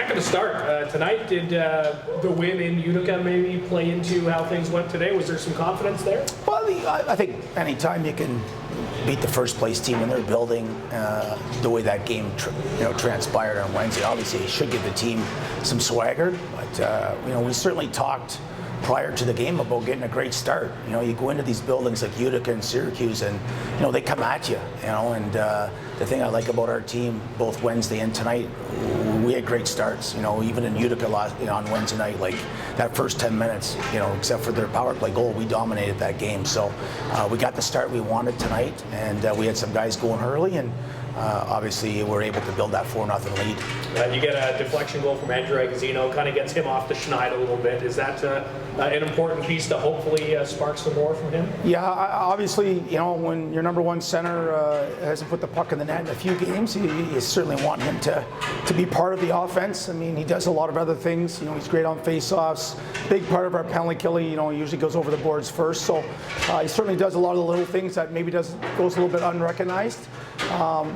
heck of a start tonight. Did the win in Utica maybe play into how things went today? Was there some confidence there? Well, I think anytime you can beat the first place team in their building, the way that game transpired on Wednesday, obviously it should give the team some swagger. But we certainly talked prior to the game about getting a great start. You go into these buildings like Utica and Syracuse, and they come at you. And the thing I like about our team, both Wednesday and tonight, we had great starts. Even in Utica on Wednesday night, like that first 10 minutes, except for their power play goal, we dominated that game. So we got the start we wanted tonight, and we had some guys going early, and obviously we're able to build that 4-0 lead. You get a deflection goal from Andrew Agozzino, kind of gets him off the schneid a little bit. Is that an important piece to hopefully spark some more from him? Yeah, obviously, when your number one center hasn't put the puck in the net in a few games, you certainly want him to be part of the offense. I mean, he does a lot of other things. He's great on face-offs. Big part of our penalty kill. He usually goes over the boards first. So he certainly does a lot of the little things that maybe goes a little bit unrecognized.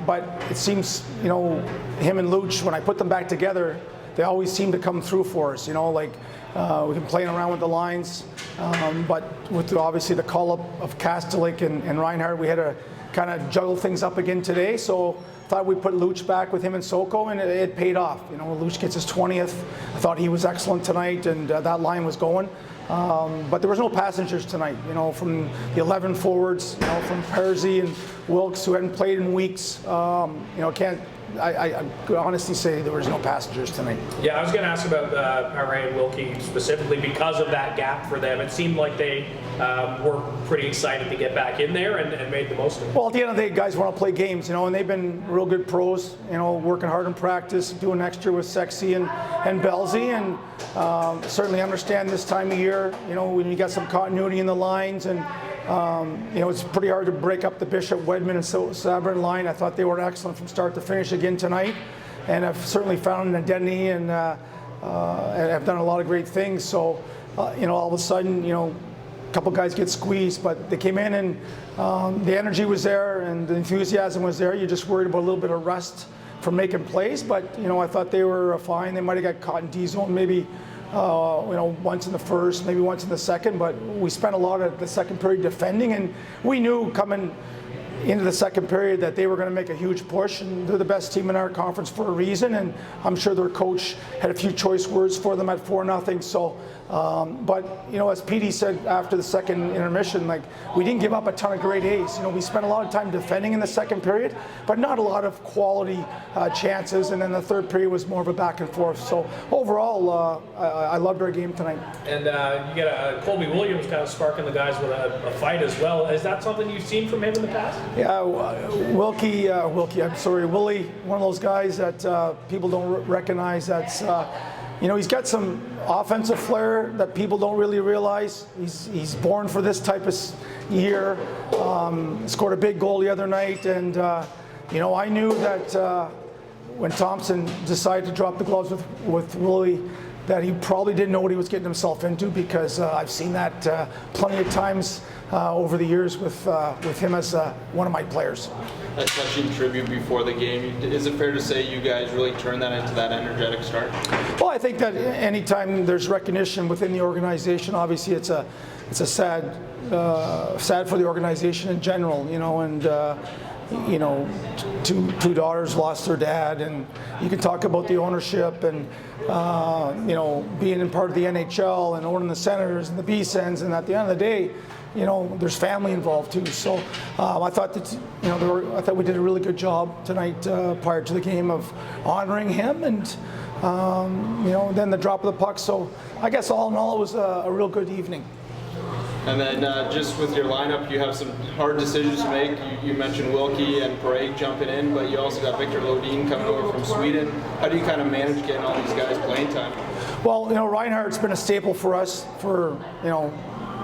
But it seems, him and Luch, when I put them back together, they always seem to come through for us. We've been playing around with the lines, but with obviously the call-up of Kastelik and Reinhardt, we had to kind of juggle things up again today. So I thought we'd put Luch back with him and Soko, and it paid off. Luch gets his 20th. I thought he was excellent tonight, and that line was going. But there was no passengers tonight, from the 11 forwards, from Perzy and Wilkes, who hadn't played in weeks. I could honestly say there was no passengers tonight. Yeah, I was going to ask about Perry and Wilkie specifically because of that gap for them. It seemed like they were pretty excited to get back in there and made the most of it. Well, at the end of the day, guys want to play games, and they've been real good pros, working hard in practice, doing extra with Sexy and Belzy, and certainly understand this time of year, when you got some continuity in the lines, and it's pretty hard to break up the Bishop, Wedman, and Sabrin line. I thought they were excellent from start to finish again tonight, and I've certainly found an identity and have done a lot of great things. So, all of a sudden, a couple guys get squeezed, but they came in and the energy was there and the enthusiasm was there. You're just worried about a little bit of rust from making plays, but I thought they were fine. They might have got caught in D zone maybe. Once in the first, maybe once in the second, but we spent a lot of the second period defending, and we knew coming into the second period that they were going to make a huge push, and they're the best team in our conference for a reason, and I'm sure their coach had a few choice words for them at 4-0. So, but as Petey said after the second intermission, we didn't give up a ton of great A's. We spent a lot of time defending in the second period, but not a lot of quality chances, and then the third period was more of a back and forth. So overall, I loved our game tonight. And you get Colby Williams kind of sparking the guys with a fight as well. Is that something you've seen from him in the past? Yeah, Willie, one of those guys that people don't recognize. That's he's got some offensive flair that people don't really realize. He's born for this type of year. Scored a big goal the other night, and I knew that when Thompson decided to drop the gloves with Willie, that he probably didn't know what he was getting himself into, because I've seen that plenty of times over the years with him as one of my players. That touching tribute before the game, is it fair to say you guys really turned that into that energetic start? Well, I think that anytime there's recognition within the organization, obviously it's a sad for the organization in general, and two daughters lost their dad, and you can talk about the ownership and being in part of the NHL and owning the Senators and the B-Sens, and at the end of the day, there's family involved too. So I thought that I thought we did a really good job tonight prior to the game of honoring him, and then the drop of the puck. So I guess all in all, it was a real good evening. And then just with your lineup, you have some hard decisions to make. You mentioned Wilkie and Pareg jumping in, but you also got Victor Lodin coming over from Sweden. How do you kind of manage getting all these guys playing time? Well, Reinhardt's been a staple for us for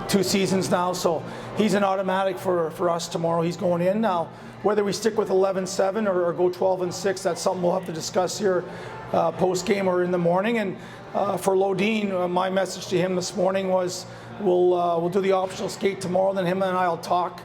2 seasons now, so he's an automatic for us tomorrow. He's going in now. Whether we stick with 11-7 or go 12-6, that's something we'll have to discuss here post-game or in the morning. And for Lodin, my message to him this morning was, we'll do the optional skate tomorrow, then him and I will talk.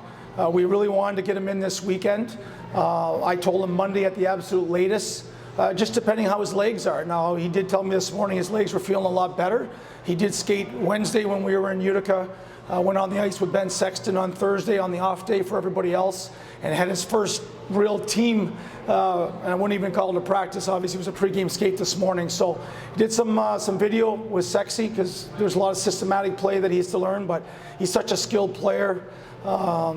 We really wanted to get him in this weekend. I told him Monday at the absolute latest. just depending how his legs are. Now, he did tell me this morning his legs were feeling a lot better. He did skate Wednesday when we were in Utica, went on the ice with Ben Sexton on Thursday on the off day for everybody else, and had his first real team, and I wouldn't even call it a practice, obviously it was a pregame skate this morning. So he did some video with Sexy, because there's a lot of systematic play that he has to learn, but he's such a skilled player.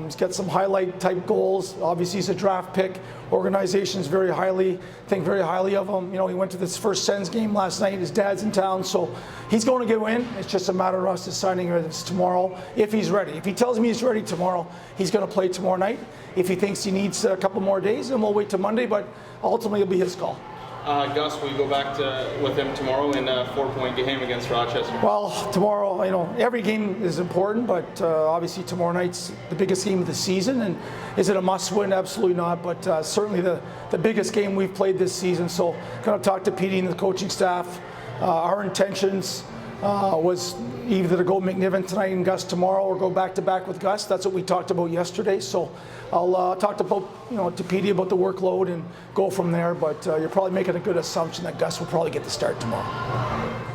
He's got some highlight type goals. Obviously he's a draft pick. Organizations think very highly of him. You know, he went to this first Sens game last night. His dad's in town, so he's going to get in. It's just a matter of us deciding whether it's tomorrow, if he's ready. If he tells me he's ready tomorrow, he's going to play tomorrow night. If he thinks he needs a couple more days, then we'll wait till Monday, but ultimately it'll be his call. Gus, will you go back with him tomorrow in a 4-point game against Rochester? Well, tomorrow, you know, every game is important, but obviously tomorrow night's the biggest game of the season. And is it a must-win? Absolutely not, but certainly the biggest game we've played this season. So going to talk to Petey and the coaching staff. Our intentions was either to go McNiven tonight and Gus tomorrow, or go back-to-back with Gus. That's what we talked about yesterday. So I'll talk to Petey about the workload and go from there. But you're probably making a good assumption that Gus will probably get the start tomorrow.